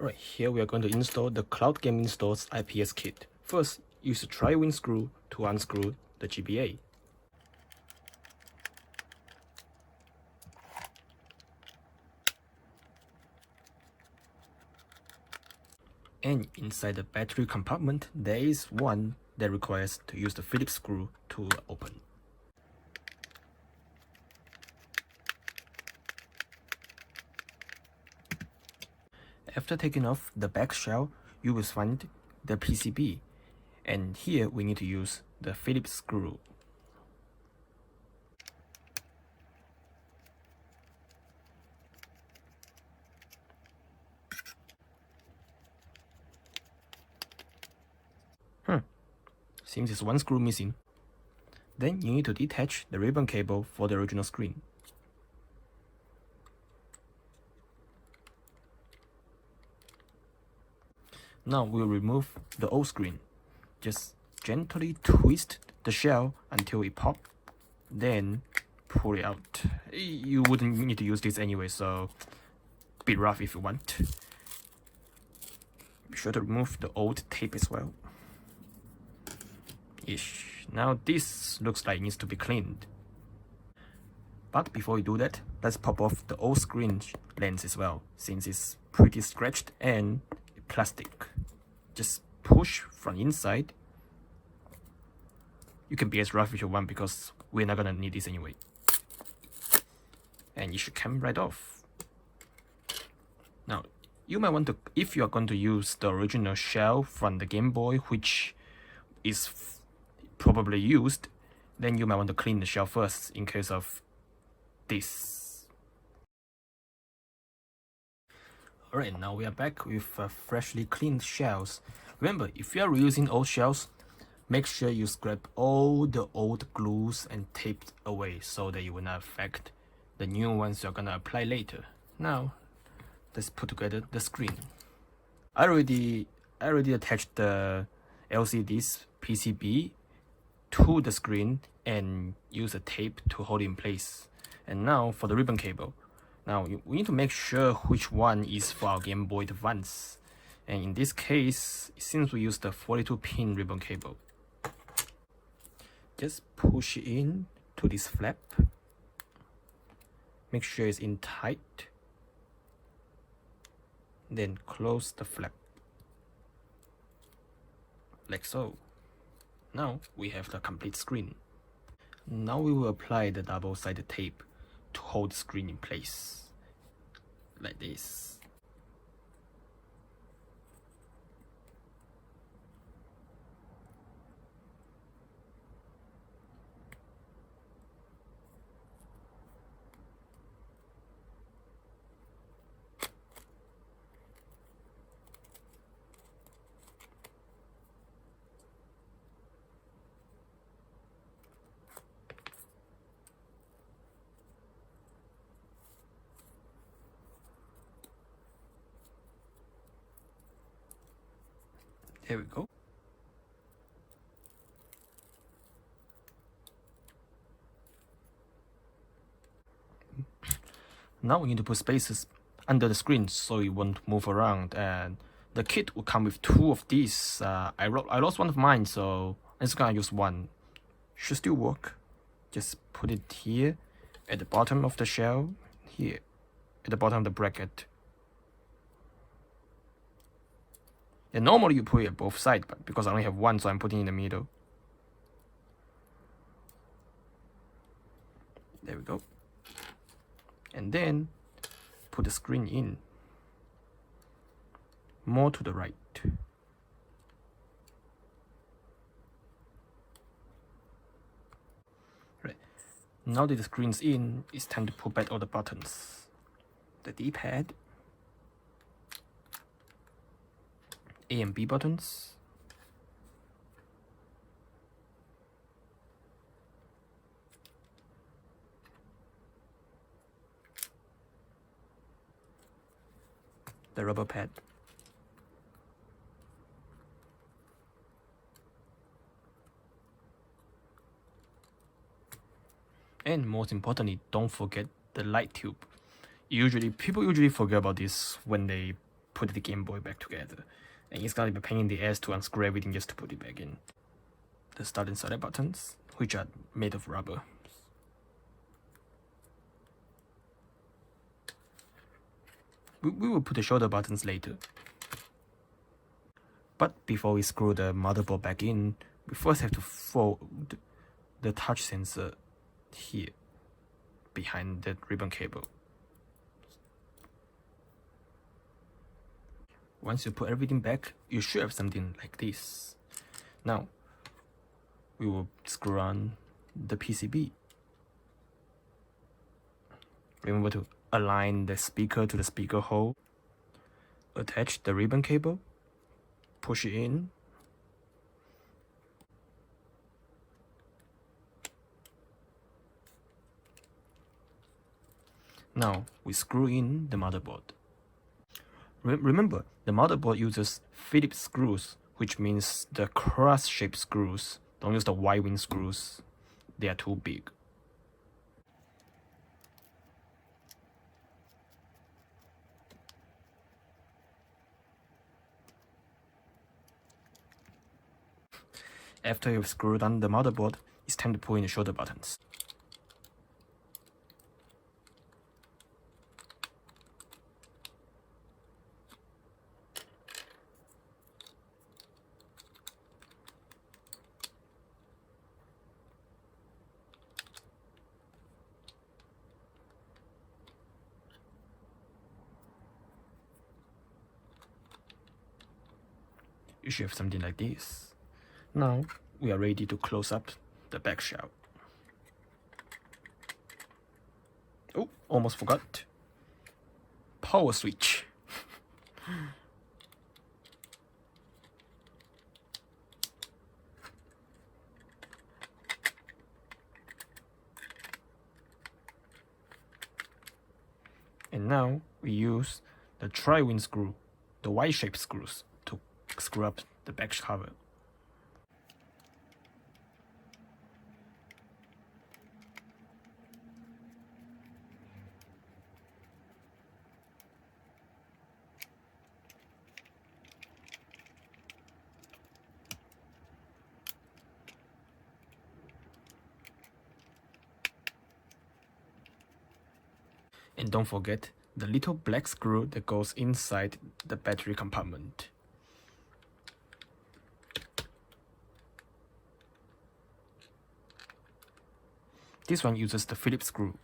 Alright, here we are going to install the Cloud Gaming Store's IPS kit. First, use the tri-wing screw to unscrew the GBA. And inside the battery compartment, there is one that requires to use the Phillips screw to open. After taking off the back shell, you will find the PCB, and here we need to use the Phillips screw. Seems there's one screw missing. Then you need to detach the ribbon cable for the original screen. Now we'll remove the old screen. Just gently twist the shell until it pops, then pull it out. You wouldn't need to use this anyway, so a bit rough if you want. Be sure to remove the old tape as well. Ish. Now this looks like it needs to be cleaned. But before we do that, let's pop off the old screen lens as well, since it's pretty scratched and plastic. Just push from inside. You can be as rough as you want because we're not gonna need this anyway. And it should come right off. Now, you might want to, if you are going to use the original shell from the Game Boy, which is probably used, then you might want to clean the shell first in case of this. Alright, now we are back with freshly cleaned shells. Remember, if you are reusing old shells, make sure you scrape all the old glues and tapes away so that it will not affect the new ones you're gonna apply later. Now, let's put together the screen. I already attached the LCD's PCB to the screen and use a tape to hold it in place. And now for the ribbon cable. Now we need to make sure which one is for our Game Boy Advance. And in this case, it seems we use the 42-pin ribbon cable. Just push it in to this flap. Make sure it's in tight. Then close the flap. Like so. Now we have the complete screen. Now we will apply the double-sided tape to hold the screen in place. Like this. There we go. Now we need to put spaces under the screen so it won't move around, and the kit will come with 2 of these. I lost one of mine, so I'm just gonna use one. Should still work. Just put it here at the bottom of the shell, here at the bottom of the bracket. And normally you put it at both sides, but because I only have one, so I'm putting it in the middle. There we go. And then put the screen in. More to the right. Right. Now that the screen's in, it's time to put back all the buttons. The D-pad. A and B buttons, the rubber pad, and most importantly, don't forget the light tube. People usually forget about this when they put the Game Boy back together. And it's gonna be a pain in the ass to unscrew everything just to put it back in. The start and select buttons, which are made of rubber. We will put the shoulder buttons later. But before we screw the motherboard back in, we first have to fold the touch sensor here, behind the ribbon cable. Once you put everything back, you should have something like this. Now, we will screw on the PCB. Remember to align the speaker to the speaker hole. Attach the ribbon cable. Push it in. Now, we screw in the motherboard. Remember, the motherboard uses Phillips screws, which means the cross-shaped screws. Don't use the Y-wing screws. They are too big. After you've screwed on the motherboard, it's time to put in the shoulder buttons. You should have something like this. Now, we are ready to close up the back shell. Oh, almost forgot. Power switch. And now we use the tri-wing screw, the Y-shaped screws, to screw up the back cover. And don't forget the little black screw that goes inside the battery compartment. This one uses the Phillips screw.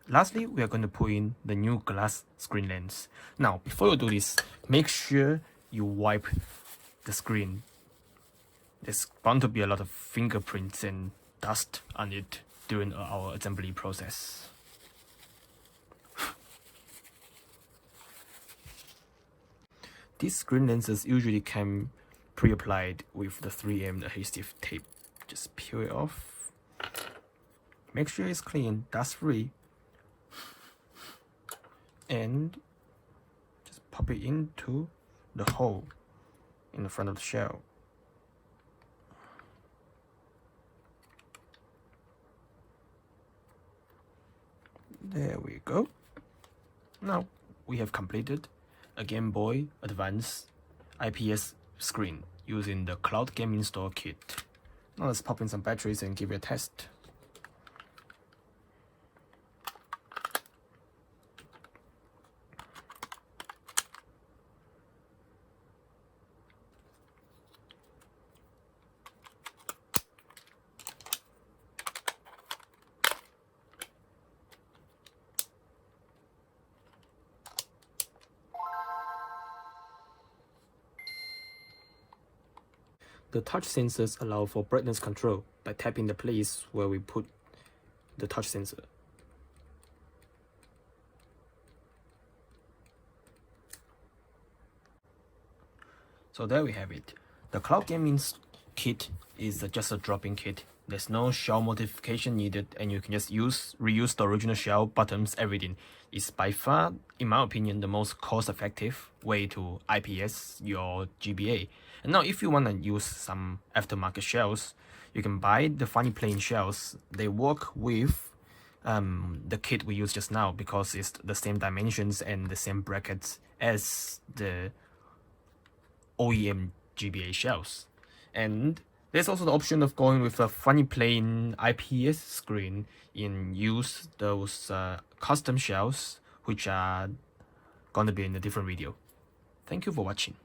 Lastly, we are going to put in the new glass screen lens. Now, before you do this, make sure you wipe the screen. There's bound to be a lot of fingerprints and dust on it during our assembly process. These screen lenses usually come pre-applied with the 3M adhesive tape. Just peel it off. Make sure it's clean, dust-free. And just pop it into the hole in the front of the shell. There we go. Now we have completed a Game Boy Advance IPS screen using the Cloud Gaming Store kit. Now let's pop in some batteries and give it a test. The touch sensors allow for brightness control by tapping the place where we put the touch sensor. So there we have it. The Cloud Gaming kit is just a drop-in kit There's no shell modification needed, and you can just reuse the original shell, buttons, everything. It's by far, in my opinion, the most cost-effective way to IPS your GBA. And now if you want to use some aftermarket shells, you can buy the funny plain shells. They work with the kit we used just now because it's the same dimensions and the same brackets as the OEM GBA shells. And there's also the option of going with a funny plain IPS screen and use those custom shells, which are gonna be in a different video. Thank you for watching.